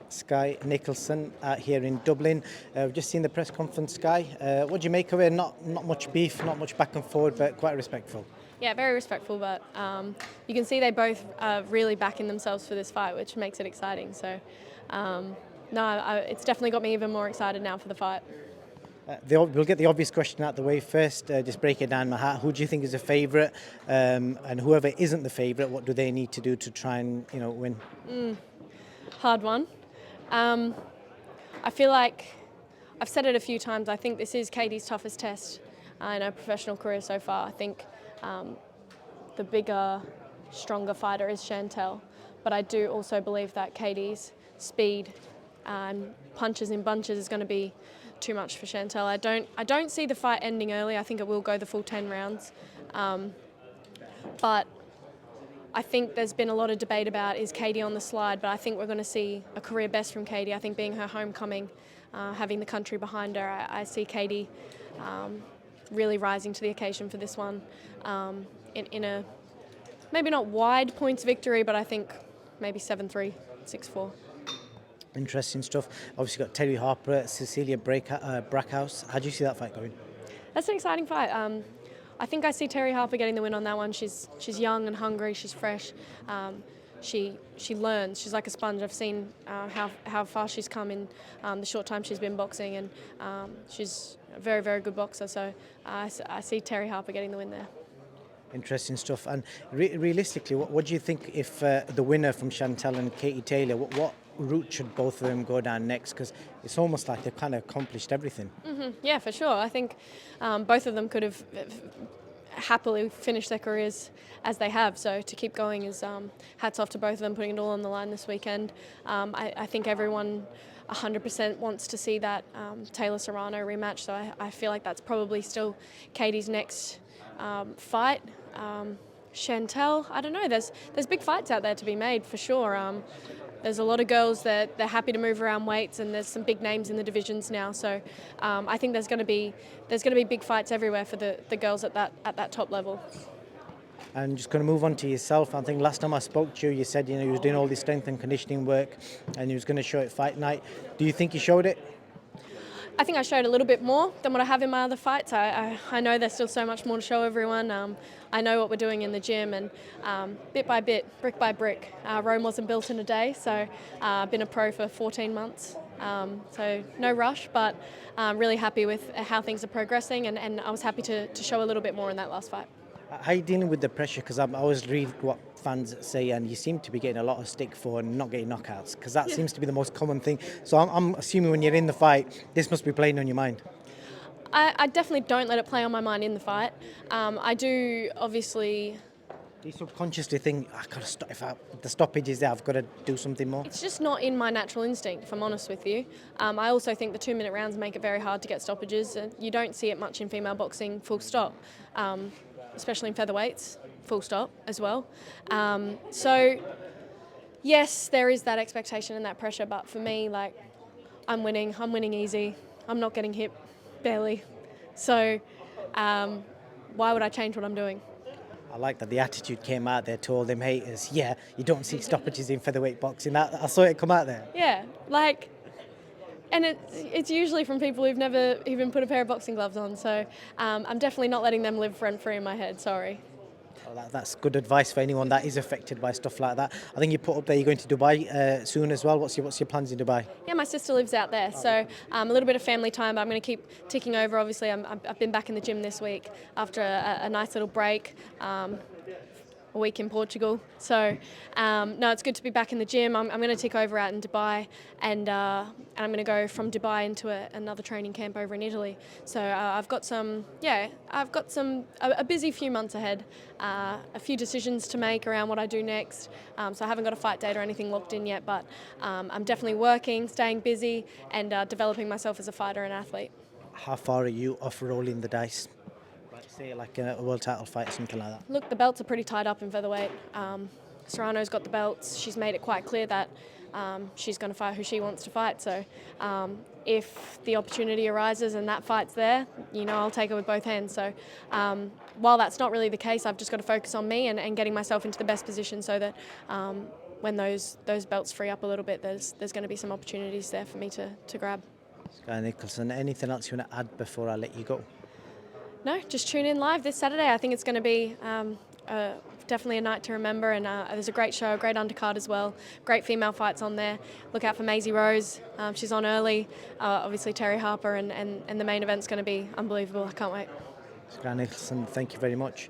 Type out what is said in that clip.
Skye Nicolson here in Dublin. We've just seen the press conference, Skye. What do you make of it? Not much beef, not much back and forward, but quite respectful. Yeah, very respectful, but you can see they both are really backing themselves for this fight, which makes it exciting. So, it's definitely got me even more excited now for the fight. We'll get the obvious question out the way first. Just break it down, Mahat. Who do you think is a favourite? And whoever isn't the favourite, what do they need to do to try and win? Hard one. I feel like I've said it a few times. I think this is Katie's toughest test in her professional career so far. I think the bigger, stronger fighter is Chantel, but I do also believe that Katie's speed and punches in bunches is going to be too much for Chantel. I don't see the fight ending early. I think it will go the full 10 rounds, but I think there's been a lot of debate about is Katie on the slide, but I think we're going to see a career best from Katie. I think being her homecoming, having the country behind her, I see Katie really rising to the occasion for this one in a maybe not wide points victory, but I think maybe 7-3, 6-4. Interesting stuff. Obviously got Terry Harper, Cecilia Brackhouse. How do you see that fight going? That's an exciting fight. I think I see Terry Harper getting the win on that one. She's young and hungry. She's fresh. She learns. She's like a sponge. I've seen how far she's come in the short time she's been boxing, and she's a very, very good boxer. So I see Terry Harper getting the win there. Interesting stuff. And realistically, what do you think if the winner from Chantel and Katie Taylor, what route should both of them go down next? Because it's almost like they've kind of accomplished everything. Yeah, for sure. I think both of them could have happily finished their careers as they have. So to keep going is hats off to both of them, putting it all on the line this weekend. I think everyone 100% wants to see that Taylor-Serrano rematch. So I feel like that's probably still Katie's next fight. Chantel, I don't know. There's big fights out there to be made for sure. There's a lot of girls that they're happy to move around weights, and there's some big names in the divisions now. So I think there's going to be big fights everywhere for the girls at that top level. And just going to move on to yourself. I think last time I spoke to you, you said you was doing all this strength and conditioning work, and you was going to show it fight night. Do you think you showed it? I think I showed a little bit more than what I have in my other fights. I know there's still so much more to show everyone. I know what we're doing in the gym, and bit by bit, brick by brick. Rome wasn't built in a day, so I've been a pro for 14 months. So no rush, but really happy with how things are progressing, and I was happy to show a little bit more in that last fight. How are you dealing with the pressure? Because I always read what fans say, and you seem to be getting a lot of stick for not getting knockouts, because that seems to be the most common thing. So I'm assuming when you're in the fight, this must be playing on your mind. I definitely don't let it play on my mind in the fight. I do obviously. Do you subconsciously think, I gotta stop, if the stoppage is there, I've got to do something more? It's just not in my natural instinct, if I'm honest with you. I also think the 2-minute rounds make it very hard to get stoppages. You don't see it much in female boxing, full stop. Especially in featherweights, full stop as well. So, yes, there is that expectation and that pressure, but for me, like, I'm winning easy. I'm not getting hit, barely. So, why would I change what I'm doing? I like that the attitude came out there to all them haters. Yeah, you don't see stoppages in featherweight boxing. I saw it come out there. Yeah, like, and it's usually from people who've never even put a pair of boxing gloves on. So I'm definitely not letting them live rent-free in my head, sorry. Well, that's good advice for anyone that is affected by stuff like that. I think you put up there you're going to Dubai soon as well. What's your plans in Dubai? Yeah, my sister lives out there, so a little bit of family time, but I'm going to keep ticking over. Obviously, I've been back in the gym this week after a nice little break. A week in Portugal. So, no, it's good to be back in the gym. I'm going to tick over out in Dubai, and I'm going to go from Dubai into another training camp over in Italy. So I've got a busy few months ahead, a few decisions to make around what I do next. So I haven't got a fight date or anything locked in yet, but I'm definitely working, staying busy, and developing myself as a fighter and athlete. How far are you off rolling the dice? Say like a world title fight or something like that. Look, the belts are pretty tied up in featherweight. Serrano's got the belts. She's made it quite clear that she's going to fight who she wants to fight. So if the opportunity arises and that fight's there, I'll take it with both hands. So while that's not really the case, I've just got to focus on me and getting myself into the best position so that when those belts free up a little bit, there's going to be some opportunities there for me to grab. Skye Nicolson, anything else you want to add before I let you go? No, just tune in live this Saturday. I think it's going to be definitely a night to remember, and there's a great show, a great undercard as well. Great female fights on there. Look out for Maisie Rose. She's on early. Obviously Terry Harper, and the main event's going to be unbelievable. I can't wait. Skye Nicolson, thank you very much.